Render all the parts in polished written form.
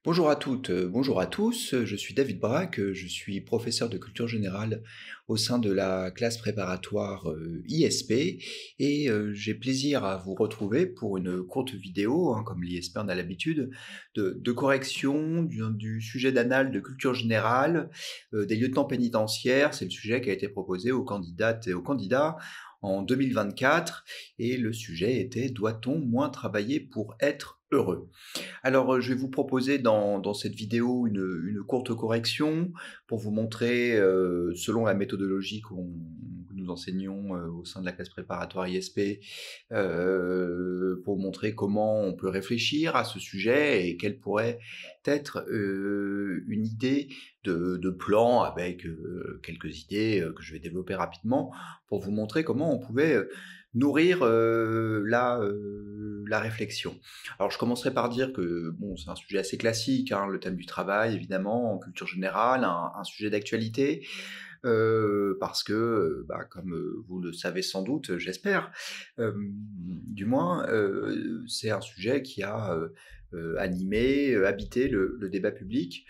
Bonjour à toutes, bonjour à tous, je suis David Braque, je suis professeur de culture générale au sein de la classe préparatoire ISP et j'ai plaisir à vous retrouver pour une courte vidéo, hein, comme l'ISP en a l'habitude, de correction du sujet d'annales de culture générale des lieutenants pénitentiaires. C'est le sujet qui a été proposé aux candidates et aux candidats en 2024 et le sujet était: doit-on moins travailler pour être heureux? Alors, je vais vous proposer dans cette vidéo une courte correction pour vous montrer, selon la méthodologie que nous enseignons, au sein de la classe préparatoire ISP, pour vous montrer comment on peut réfléchir à ce sujet et quelle pourrait être, une idée de plan avec, quelques idées, que je vais développer rapidement pour vous montrer comment on pouvait, nourrir, la réflexion. Alors je commencerai par dire que bon, c'est un sujet assez classique, hein, le thème du travail évidemment, en culture générale, un sujet d'actualité, parce que, bah, comme, vous le savez sans doute, j'espère, du moins, c'est un sujet qui a, animé, habité le débat public,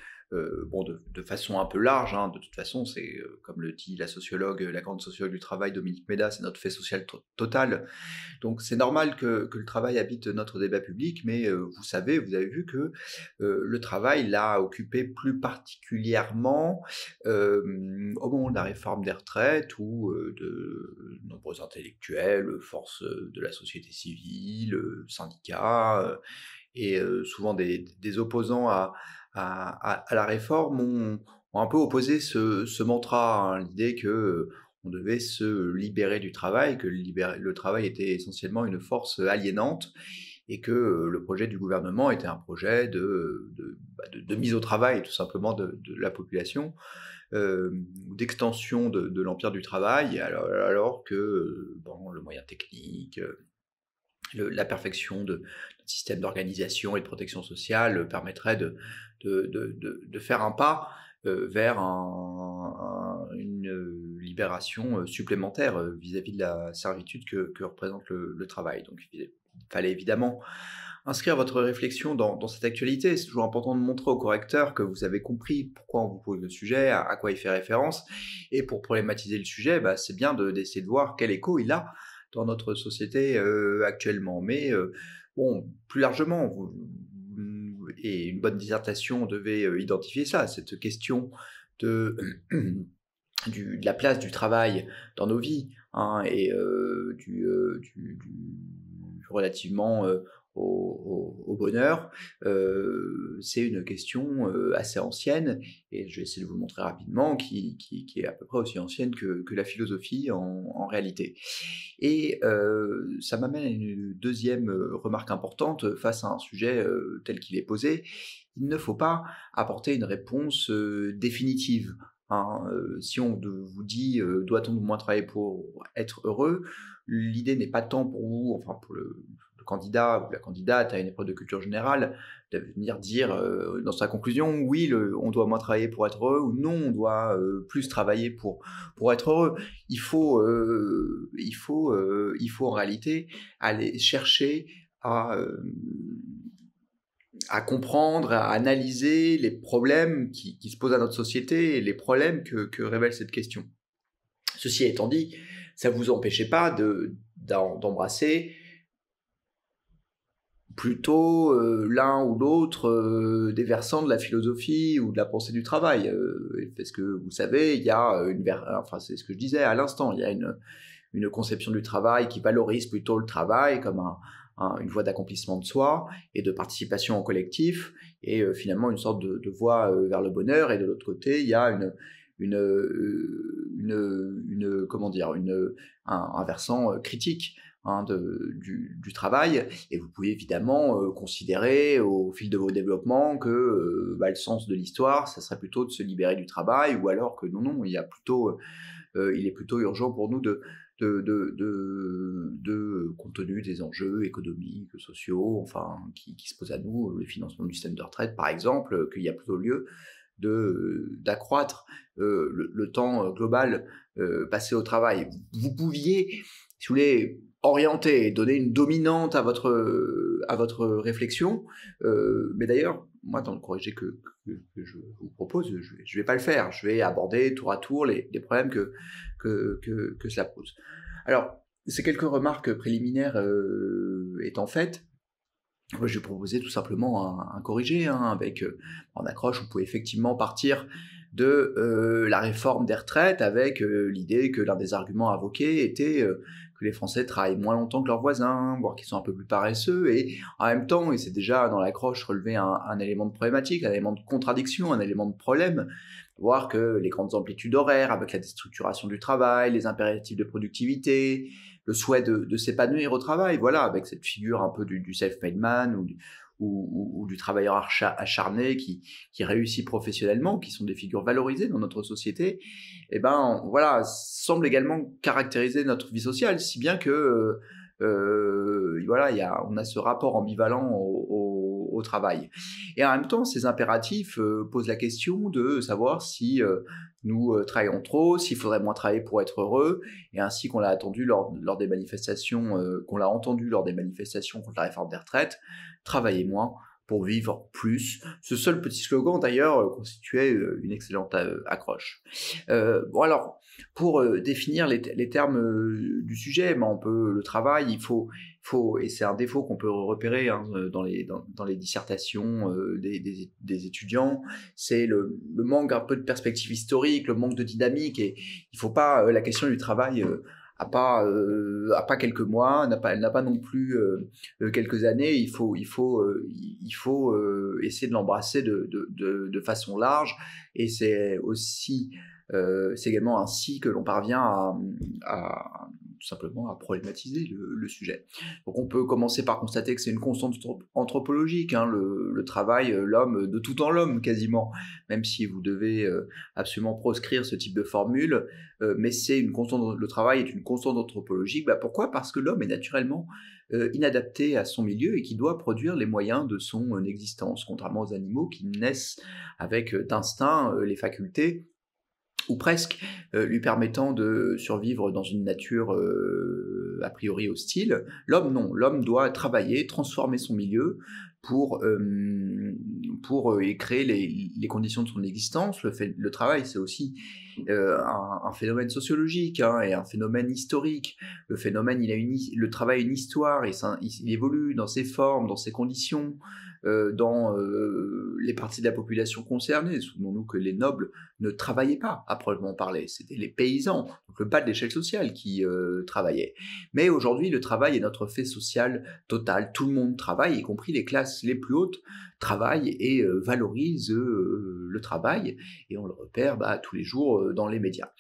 bon de façon un peu large, hein, de toute façon c'est, comme le dit la sociologue, la grande sociologue du travail Dominique Méda, c'est notre fait social total. Donc c'est normal que le travail habite notre débat public, mais vous savez, vous avez vu que le travail l'a occupé plus particulièrement au moment de la réforme des retraites où de nombreux intellectuels, forces de la société civile, syndicats et souvent des opposants à la réforme ont un peu opposé ce mantra, hein, l'idée que on devait se libérer du travail, que le travail était essentiellement une force aliénante et que le projet du gouvernement était un projet de mise au travail tout simplement de la population, ou d'extension de l'empire du travail, alors que bon, le moyen technique, la perfection de notre système d'organisation et de protection sociale permettrait de faire un pas vers une libération supplémentaire vis-à-vis de la servitude que représente le travail. Donc il fallait évidemment inscrire votre réflexion dans cette actualité. C'est toujours important de montrer au correcteur que vous avez compris pourquoi on vous pose le sujet, à quoi il fait référence, et pour problématiser le sujet, bah, c'est bien d'essayer de voir quel écho il a dans notre société actuellement. Mais bon, plus largement, et une bonne dissertation devait identifier ça, cette question de, de la place du travail dans nos vies, hein, et relativement au bonheur. C'est une question assez ancienne, et je vais essayer de vous le montrer rapidement, qui est à peu près aussi ancienne que la philosophie en réalité. Et ça m'amène à une deuxième remarque importante face à un sujet tel qu'il est posé. Il ne faut pas apporter une réponse définitive, hein. Si on vous dit doit-on moins travailler pour être heureux, l'idée n'est pas tant pour vous, enfin pour le candidat ou la candidate à une épreuve de culture générale, de venir dire dans sa conclusion oui, on doit moins travailler pour être heureux, ou non, on doit plus travailler pour être heureux. Il faut en réalité aller chercher à, à comprendre, à analyser les problèmes qui se posent à notre société et les problèmes que révèle cette question. Ceci étant dit, ça ne vous empêchez pas d'embrasser plutôt l'un ou l'autre des versants de la philosophie ou de la pensée du travail. Parce que vous savez, il y a enfin c'est ce que je disais à l'instant, il y a une conception du travail qui valorise plutôt le travail comme une voie d'accomplissement de soi et de participation au collectif, et finalement une sorte de voie vers le bonheur. Et de l'autre côté, il y a comment dire, un versant critique, hein, du travail. Et vous pouvez évidemment considérer au fil de vos développements que le sens de l'histoire, ça serait plutôt de se libérer du travail, ou alors que non, il est plutôt urgent pour nous compte tenu des enjeux économiques, sociaux, enfin, qui se posent à nous, le financement du système de retraite par exemple, qu'il y a plutôt lieu d'accroître le temps global passé au travail. Vous pouviez, si vous voulez, orienter, donner une dominante à votre à votre réflexion. Mais d'ailleurs, moi, dans le corrigé que je vous propose, je vais pas le faire. Je vais aborder tour à tour les problèmes que cela pose. Alors, ces quelques remarques préliminaires étant faites, moi, je vais proposer tout simplement un corrigé, hein, avec en accroche, vous pouvez effectivement partir de la réforme des retraites avec l'idée que l'un des arguments invoqués était que les Français travaillent moins longtemps que leurs voisins, voire qu'ils sont un peu plus paresseux, et en même temps, et c'est déjà dans l'accroche relevé un élément de problématique, un élément de contradiction, un élément de problème, voir que les grandes amplitudes horaires avec la déstructuration du travail, les impératifs de productivité, le souhait de s'épanouir au travail, voilà, avec cette figure un peu du self-made man ou du travailleur acharné qui réussit professionnellement, qui sont des figures valorisées dans notre société, et ben voilà, semble également caractériser notre vie sociale, si bien que voilà, on a ce rapport ambivalent au travail. Et en même temps, ces impératifs posent la question de savoir si nous travaillons trop, s'il faudrait moins travailler pour être heureux, et ainsi qu'on l'a attendu lors des manifestations, qu'on l'a entendu lors des manifestations contre la réforme des retraites, travailler moins pour vivre plus. Ce seul petit slogan, d'ailleurs, constituait une excellente accroche. Bon alors, pour définir les termes du sujet, ben, le travail, il faut, et c'est un défaut qu'on peut repérer hein, dans les dissertations des étudiants, c'est le manque un peu de perspective historique, le manque de dynamique, et il ne faut pas, la question du travail a pas quelques mois, elle n'a pas non plus quelques années. Il faut essayer de l'embrasser de façon large, et c'est également ainsi que l'on parvient à tout simplement à problématiser le sujet. Donc on peut commencer par constater que c'est une constante anthropologique, hein, le travail, l'homme, de tout temps l'homme quasiment, même si vous devez absolument proscrire ce type de formule, mais le travail est une constante anthropologique. Bah, pourquoi ? Parce que l'homme est naturellement inadapté à son milieu et qui doit produire les moyens de son existence, contrairement aux animaux qui naissent avec d'instinct les facultés ou presque, lui permettant de survivre dans une nature a priori hostile. L'homme, non. L'homme doit travailler, transformer son milieu pour y créer les conditions de son existence. Le travail, c'est aussi un phénomène sociologique hein, et un phénomène historique. Le phénomène, le travail a une histoire, et il évolue dans ses formes, dans ses conditions, dans les parties de la population concernée. Souvenons-nous que les nobles ne travaillaient pas, à proprement parler. C'était les paysans, donc le bas de l'échelle sociale, qui travaillaient. Mais aujourd'hui, le travail est notre fait social total. Tout le monde travaille, y compris les classes les plus hautes travaillent et valorisent le travail, et on le repère tous les jours dans les médias.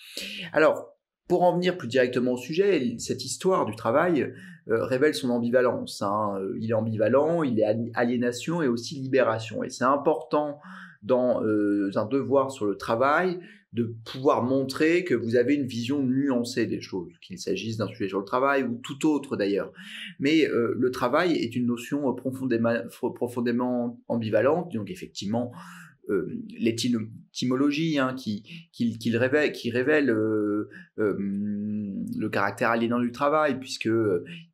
Alors, pour en venir plus directement au sujet, cette histoire du travail révèle son ambivalence. Hein. Il est ambivalent, il est aliénation et aussi libération. Et c'est important dans un devoir sur le travail de pouvoir montrer que vous avez une vision nuancée des choses, qu'il s'agisse d'un sujet sur le travail ou tout autre d'ailleurs. Mais le travail est une notion profondément ambivalente, donc effectivement, l'étymologie hein, qui révèle le caractère aliénant du travail, puisque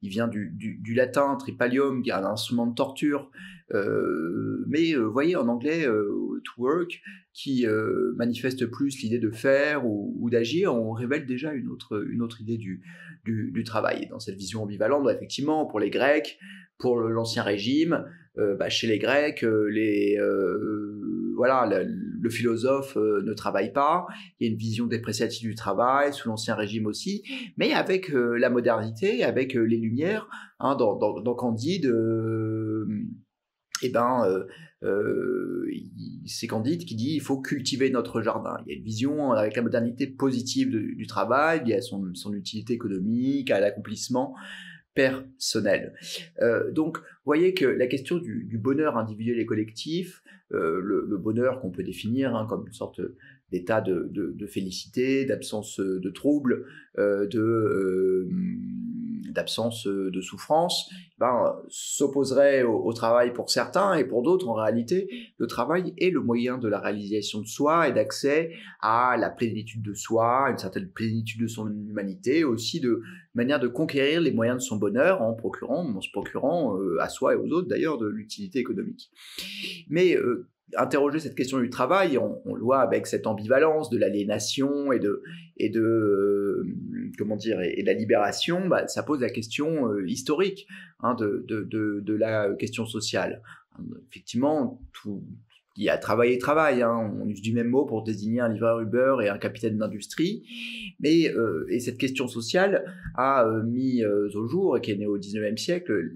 il vient du latin tripalium, qui est un instrument de torture, mais voyez en anglais to work, qui manifeste plus l'idée de faire ou d'agir, on révèle déjà une autre idée du travail. Et dans cette vision ambivalente, effectivement, pour les Grecs, pour l'Ancien Régime, chez les Grecs, le philosophe ne travaille pas, il y a une vision dépréciative du travail, sous l'Ancien Régime aussi, mais avec la modernité, avec les Lumières, hein, dans Candide, c'est Candide qui dit il faut cultiver notre jardin. Il y a une vision avec la modernité positive du travail, il y a son utilité économique, à l'accomplissement personnel. Donc, vous voyez que la question du bonheur individuel et collectif, le bonheur qu'on peut définir hein, comme une sorte d'état de félicité, d'absence de troubles, d'absence de souffrance, s'opposerait au travail pour certains, et pour d'autres, en réalité, le travail est le moyen de la réalisation de soi et d'accès à la plénitude de soi, une certaine plénitude de son humanité, aussi de manière de conquérir les moyens de son bonheur en se procurant à soi et aux autres d'ailleurs de l'utilité économique. Mais interroger cette question du travail, on le voit avec cette ambivalence de l'aliénation et de la libération, ça pose la question historique de la question sociale. Effectivement, il y a travail et travail, on use du même mot pour désigner un livreur Uber et un capitaine d'industrie, mais et cette question sociale a mis au jour, et qui est née au XIXe siècle,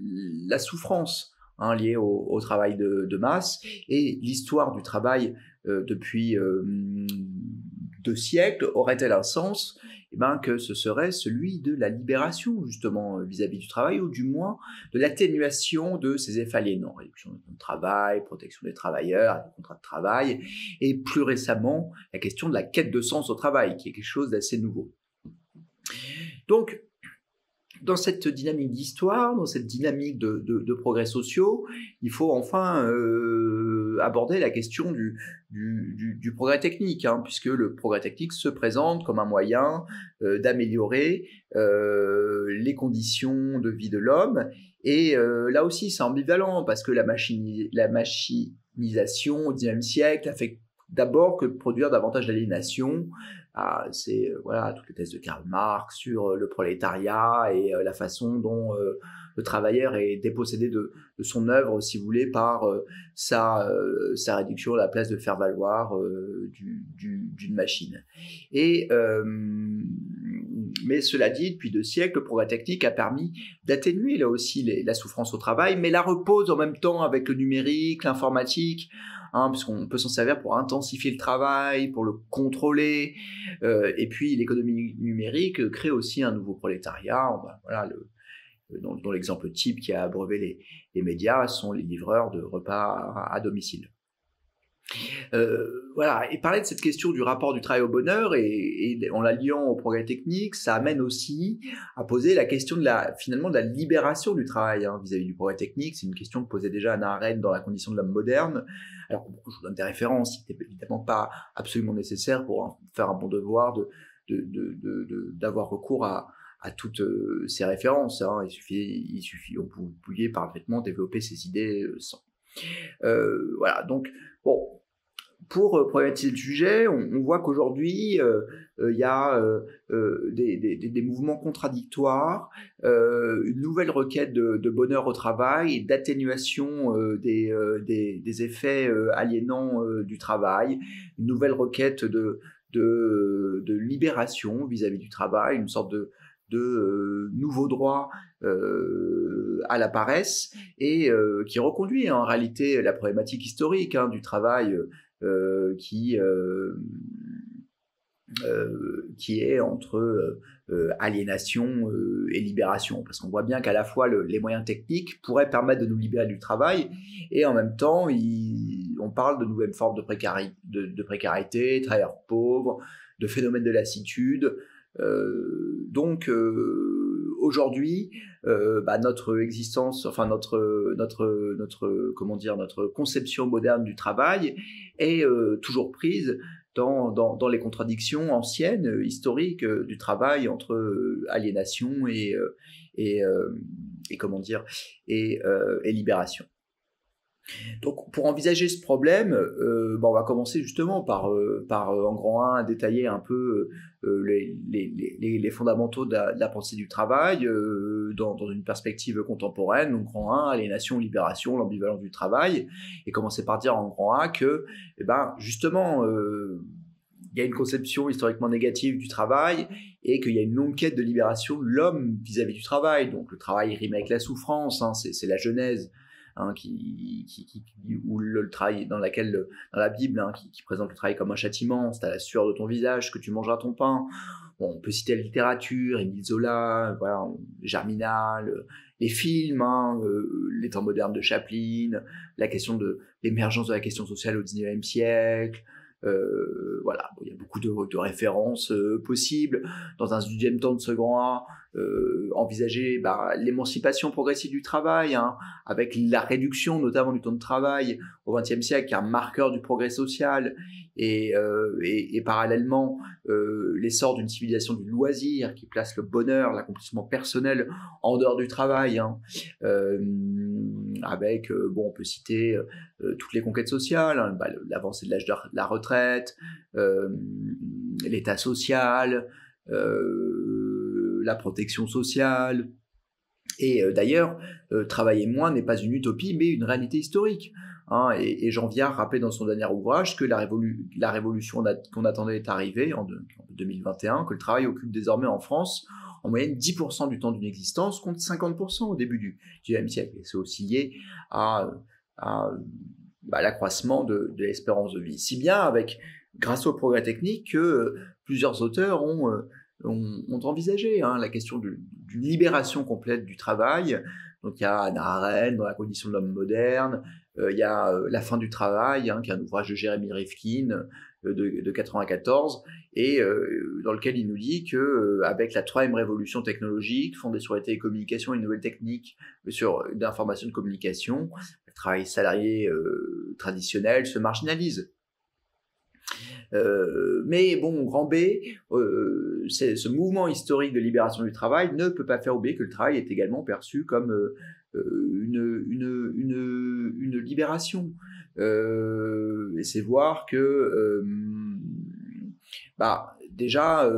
la souffrance liée au travail de masse, et l'histoire du travail depuis 2 siècles aurait-elle un sens? Que ce serait celui de la libération, justement, vis-à-vis du travail, ou du moins de l'atténuation de ces effets aliénants, réduction du temps de travail, protection des travailleurs, des contrats de travail, et plus récemment, la question de la quête de sens au travail, qui est quelque chose d'assez nouveau. Donc, dans cette dynamique d'histoire, dans cette dynamique de progrès sociaux, il faut enfin aborder la question du progrès technique, puisque le progrès technique se présente comme un moyen d'améliorer les conditions de vie de l'homme. Et là aussi, c'est ambivalent, parce que la machinisation au XIXe siècle a fait d'abord que produire davantage d'aliénation. C'est toutes les thèses de Karl Marx sur le prolétariat et la façon dont le travailleur est dépossédé de son œuvre, si vous voulez, par sa réduction à la place de faire valoir d'une machine. Mais cela dit, depuis 2 siècles, le progrès technique a permis d'atténuer là aussi la souffrance au travail, mais la repose en même temps avec le numérique, l'informatique, puisqu'on peut s'en servir pour intensifier le travail, pour le contrôler, et puis l'économie numérique crée aussi un nouveau prolétariat. Dans l'exemple type qui a abreuvé les médias sont les livreurs de repas à domicile. Et parler de cette question du rapport du travail au bonheur, et en la liant au progrès technique, ça amène aussi à poser la question finalement de la libération du travail vis-à-vis du progrès technique. C'est une question que posait déjà Hannah Arendt dans La condition de l'homme moderne. Alors, je vous donne des références, ce n'est évidemment pas absolument nécessaire pour faire un bon devoir d'avoir recours à toutes ces références. Il suffit, vous pouviez parfaitement développer ces idées sans. Donc, bon, pour problématiser le sujet, on voit qu'aujourd'hui, il y a des mouvements contradictoires, une nouvelle requête de bonheur au travail et d'atténuation des effets aliénants du travail, une nouvelle requête de libération vis-à-vis du travail, une sorte de nouveaux droits à la paresse, et qui reconduit en réalité la problématique historique du travail qui est entre aliénation et libération, parce qu'on voit bien qu'à la fois les moyens techniques pourraient permettre de nous libérer du travail, et en même temps on parle de nouvelles formes de précarité, travailleurs pauvres, de phénomènes de lassitude. Donc aujourd'hui, notre existence, enfin notre conception moderne du travail est toujours prise dans les contradictions anciennes, historiques du travail entre aliénation et libération. Donc, pour envisager ce problème, on va commencer justement par en grand 1, détailler un peu les fondamentaux de la pensée du travail dans une perspective contemporaine. Donc, grand 1, aliénation, libération, l'ambivalence du travail, et commencer par dire en grand 1 que, justement, il y a une conception historiquement négative du travail, et qu'il y a une longue quête de libération de l'homme vis-à-vis du travail. Donc, le travail rime avec la souffrance, c'est la Genèse. Ou le travail dans la Bible, qui présente le travail comme un châtiment. C'est à la sueur de ton visage que tu mangeras ton pain. Bon, on peut citer la littérature, Émile Zola, Germinal, les films, les temps modernes de Chaplin, la question de l'émergence de la question sociale au XIXe siècle. Il y a beaucoup de références possibles. Dans un deuxième temps de ce grand A, envisager l'émancipation progressive du travail, hein, avec la réduction notamment du temps de travail au XXe siècle, qui est un marqueur du progrès social, et parallèlement l'essor d'une civilisation du loisir qui place le bonheur, l'accomplissement personnel en dehors du travail, hein, avec, on peut citer toutes les conquêtes sociales, hein, l'avancée de l'âge de la retraite, l'état social, la protection sociale. Et d'ailleurs, travailler moins n'est pas une utopie, mais une réalité historique. Hein, et Jean Viard rappelait dans son dernier ouvrage que la révolution qu'on attendait est arrivée en 2021, que le travail occupe désormais en France en moyenne 10% du temps d'une existence, contre 50% au début du XIXe siècle. Et c'est aussi lié à l'accroissement de l'espérance de vie. Si bien, grâce au progrès technique, que plusieurs auteurs ont envisagé la question d'une libération complète du travail. Donc il y a Hannah Arendt dans La condition de l'homme moderne, il y a La fin du travail, qui est un ouvrage de Jeremy Rifkin de 94, et dans lequel il nous dit que avec la troisième révolution technologique, fondée sur les télécommunications et une nouvelle technique d'information de communication, le travail salarié traditionnel se marginalise. Mais bon, grand B, ce mouvement historique de libération du travail ne peut pas faire oublier que le travail est également perçu comme une libération. Et c'est voir que déjà,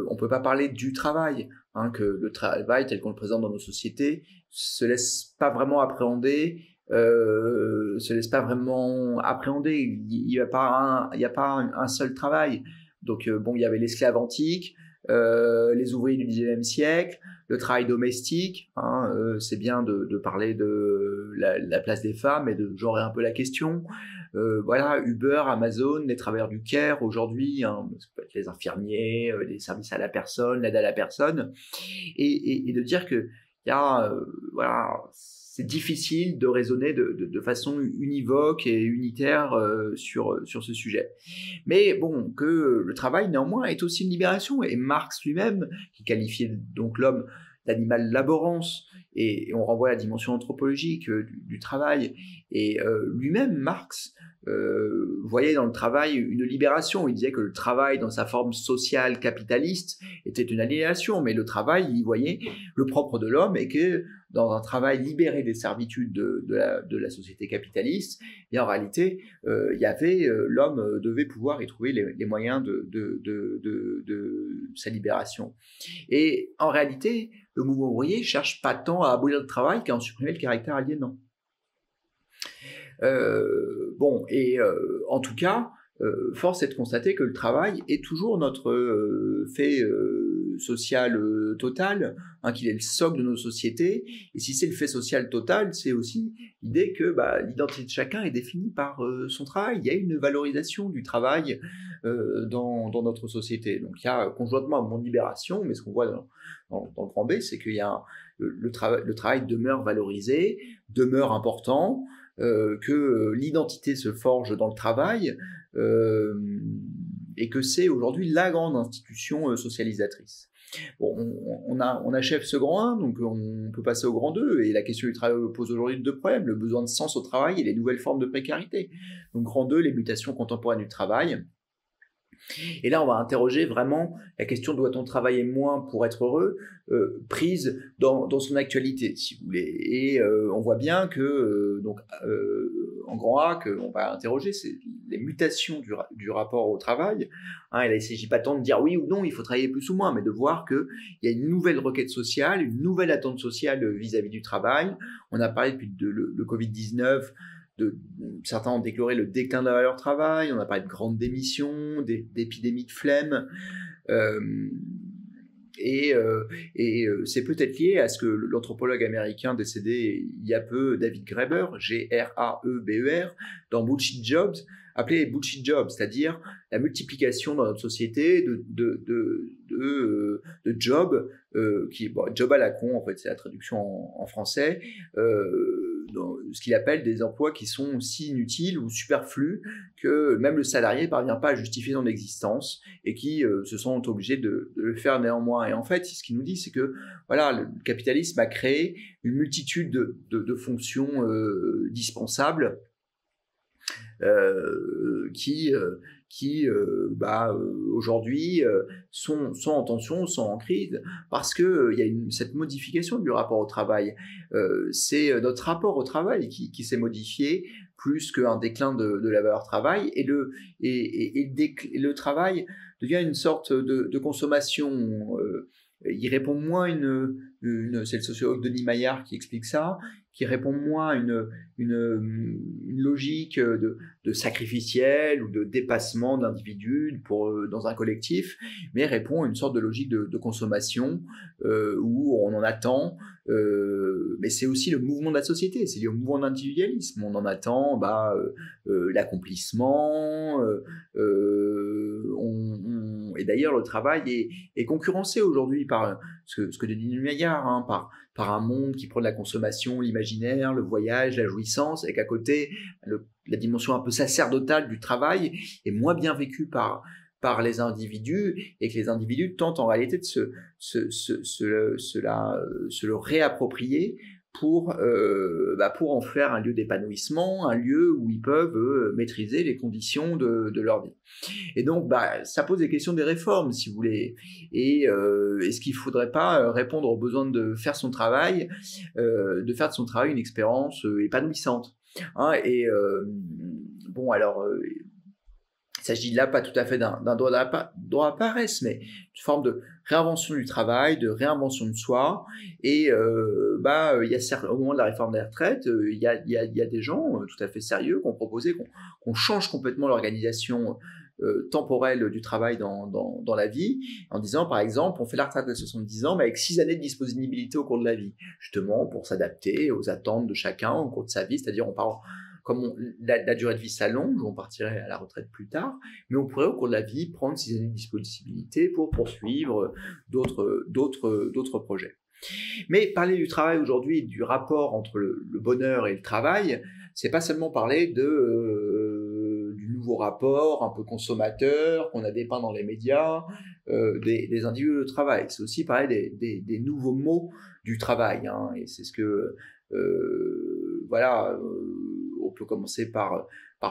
on peut pas parler du travail, que le travail tel qu'on le présente dans nos sociétés se laisse pas vraiment appréhender. Il n'y a pas un seul travail. Donc il y avait l'esclave antique, les ouvriers du XIXe siècle, le travail domestique, c'est bien de parler de la place des femmes et de genrer un peu la question. Uber, Amazon, les travailleurs du care aujourd'hui, ça peut être les infirmiers, les services à la personne, l'aide à la personne, et de dire que c'est difficile de raisonner de façon univoque et unitaire sur ce sujet. Mais bon, que le travail néanmoins est aussi une libération, et Marx lui-même, qui qualifiait donc l'homme d'animal laborance, et on renvoie à la dimension anthropologique du travail, et lui-même, Marx, voyait dans le travail une libération. Il disait que le travail, dans sa forme sociale capitaliste, était une aliénation, mais le travail, il voyait le propre de l'homme, et que dans un travail libéré des servitudes de la société capitaliste, et en réalité, l'homme devait pouvoir y trouver les moyens de sa libération. Et en réalité, le mouvement ouvrier cherche pas tant à abolir le travail qu'à en supprimer le caractère aliénant. En tout cas, force est de constater que le travail est toujours notre fait social total, qu'il est le socle de nos sociétés. Et si c'est le fait social total, c'est aussi l'idée que l'identité de chacun est définie par son travail. Il y a une valorisation du travail dans notre société. Donc il y a conjointement un mouvement de libération, mais ce qu'on voit dans le grand B, c'est qu'il y a le travail demeure valorisé, demeure important, que l'identité se forge dans le travail, et que c'est aujourd'hui la grande institution socialisatrice. Bon, on achève ce grand 1, donc on peut passer au grand 2, et la question du travail pose aujourd'hui deux problèmes: le besoin de sens au travail et les nouvelles formes de précarité. Donc grand 2, les mutations contemporaines du travail. Et là, on va interroger vraiment la question: doit-on travailler moins pour être heureux, prise dans son actualité, si vous voulez. Et on voit bien que, en grand A, qu'on va interroger, c'est les mutations du rapport au travail. Et là, il ne s'agit pas tant de dire oui ou non, il faut travailler plus ou moins, mais de voir qu'il y a une nouvelle requête sociale, une nouvelle attente sociale vis-à-vis du travail. On a parlé depuis le Covid-19, certains ont déclaré le déclin de la valeur travail, on a parlé de grandes démissions, d'épidémies de flemme, c'est peut-être lié à ce que l'anthropologue américain décédé il y a peu, David Graeber, Graeber, dans Bullshit Jobs, appelé Bullshit Jobs, c'est-à-dire la multiplication dans notre société de jobs, job à la con, en fait, c'est la traduction en français, dans ce qu'il appelle des emplois qui sont si inutiles ou superflus que même le salarié ne parvient pas à justifier son existence et qui se sont obligés de le faire néanmoins. Et en fait, ce qu'il nous dit, c'est que voilà, le capitalisme a créé une multitude de fonctions dispensables qui aujourd'hui sont en tension, sont en crise, parce qu'il y a cette modification du rapport au travail. C'est notre rapport au travail qui s'est modifié plus qu'un déclin de la valeur travail, et le travail devient une sorte de consommation. Il répond moins c'est le sociologue Denis Maillard qui explique ça, qui répond moins à une logique de sacrificiel ou de dépassement d'individus dans un collectif, mais répond à une sorte de logique de consommation où on en attend, mais c'est aussi le mouvement de la société, c'est lié au mouvement d'individualisme. On en attend l'accomplissement, et d'ailleurs le travail est concurrencé aujourd'hui par ce que dit Maillard, hein, par un monde qui prend de la consommation, l'imaginaire, le voyage, la jouissance, et qu'à côté, la dimension un peu sacerdotale du travail est moins bien vécue par les individus, et que les individus tentent en réalité de se le réapproprier pour en faire un lieu d'épanouissement, un lieu où ils peuvent maîtriser les conditions de leur vie. Et donc, ça pose des questions des réformes, si vous voulez. Et est-ce qu'il ne faudrait pas répondre aux besoins de faire de son travail une expérience épanouissante, hein, et il s'agit là pas tout à fait d'un droit à paresse, mais une forme de réinvention du travail, de réinvention de soi. Et il y a au moment de la réforme des retraites, il y a des gens tout à fait sérieux qui ont proposé qu'on change complètement l'organisation temporelle du travail dans la vie, en disant par exemple on fait la retraite à 70 ans mais avec 6 années de disponibilité au cours de la vie, justement pour s'adapter aux attentes de chacun au cours de sa vie, c'est-à-dire on part comme la durée de vie s'allonge, on partirait à la retraite plus tard, mais on pourrait au cours de la vie prendre 6 années de disponibilité pour poursuivre d'autres projets. Mais parler du travail aujourd'hui, du rapport entre le bonheur et le travail, c'est pas seulement parler du nouveau rapport un peu consommateur qu'on a dépeint dans les médias, des individus de travail. C'est aussi parler des nouveaux mots du travail, hein, et c'est ce que on peut commencer par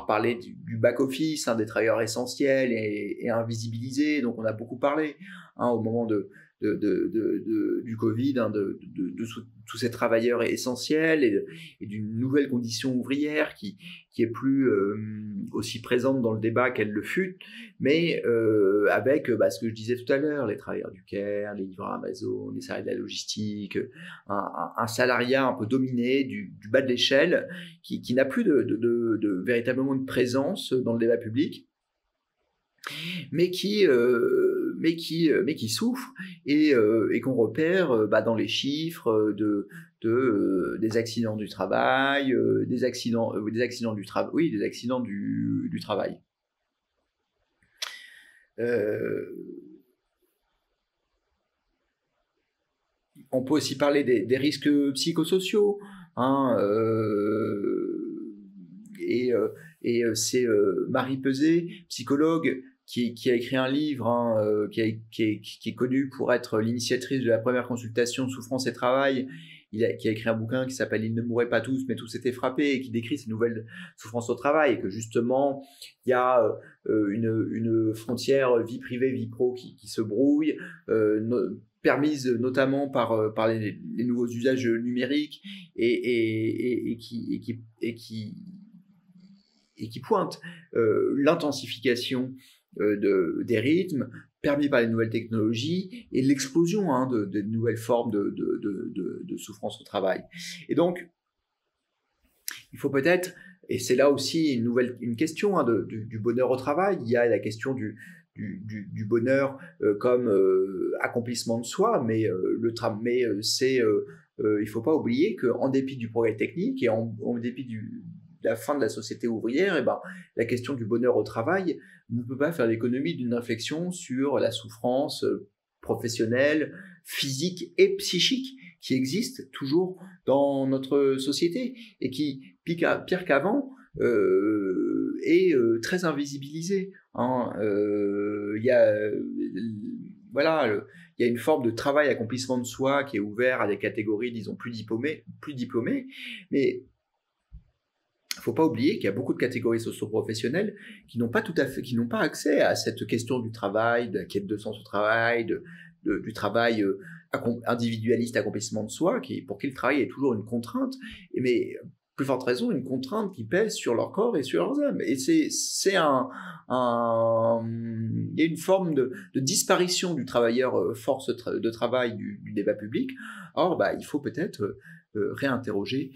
parler du back-office, hein, des travailleurs essentiels et invisibilisés, donc on a beaucoup parlé, hein, au moment du Covid, hein, de tous ces travailleurs essentiels et d'une nouvelle condition ouvrière qui est plus aussi présente dans le débat qu'elle le fut, mais avec ce que je disais tout à l'heure, les travailleurs du Caire, les livreurs Amazon, les salariés de la logistique, un salariat un peu dominé du bas de l'échelle qui n'a plus véritablement de présence dans le débat public, mais qui souffre et qu'on repère dans les chiffres des accidents du travail, des accidents du travail. On peut aussi parler des risques psychosociaux, hein, et c'est Marie Peset, psychologue, qui a écrit un livre, hein, qui est connu pour être l'initiatrice de la première consultation Souffrance et Travail, qui a écrit un bouquin qui s'appelle « Ils ne mourraient pas tous, mais tous étaient frappés » et qui décrit ces nouvelles souffrances au travail, et que justement, il y a une frontière vie privée, vie pro qui se brouille, permise notamment par les nouveaux usages numériques et qui pointe l'intensification des rythmes permis par les nouvelles technologies et l'explosion, hein, de nouvelles formes de souffrance au travail. Et donc, il faut peut-être, et c'est là aussi une question, hein, du bonheur au travail, il y a la question du bonheur comme accomplissement de soi, mais il ne faut pas oublier qu'en dépit du progrès technique et en dépit de la fin de la société ouvrière, la question du bonheur au travail ne peut pas faire l'économie d'une réflexion sur la souffrance professionnelle, physique et psychique qui existe toujours dans notre société et qui, pire qu'avant, est très invisibilisé, hein. Il y a, voilà, il y a une forme de travail accomplissement de soi qui est ouvert à des catégories, disons, plus diplômées, mais il ne faut pas oublier qu'il y a beaucoup de catégories socio-professionnelles qui n'ont pas qui n'ont pas accès à cette question du travail, de la quête de sens au travail, du travail individualiste, accomplissement de soi, pour qui le travail est toujours une contrainte, mais plus forte raison, une contrainte qui pèse sur leur corps et sur leurs âmes. Et il y a une forme de disparition du travailleur force de travail du débat public. Or, il faut peut-être réinterroger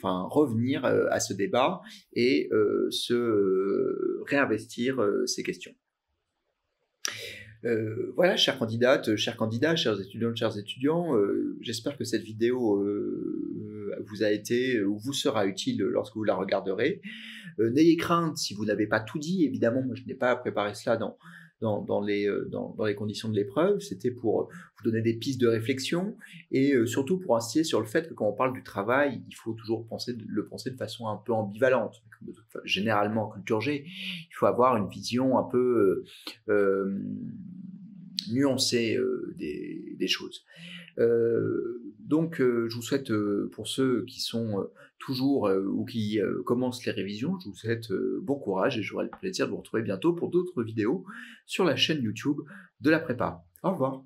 revenir à ce débat et réinvestir ces questions. Voilà, chères candidates, chers candidats, chers étudiants, j'espère que cette vidéo vous a été ou vous sera utile lorsque vous la regarderez. N'ayez crainte si vous n'avez pas tout dit, évidemment, moi je n'ai pas préparé cela dans les conditions de l'épreuve, c'était pour vous donner des pistes de réflexion et surtout pour insister sur le fait que quand on parle du travail, il faut toujours le penser de façon un peu ambivalente. Généralement en culture G, il faut avoir une vision un peu nuancée des choses. Donc, je vous souhaite, pour ceux qui sont toujours ou qui commencent les révisions, je vous souhaite bon courage et j'aurai le plaisir de vous retrouver bientôt pour d'autres vidéos sur la chaîne YouTube de la prépa. Au revoir.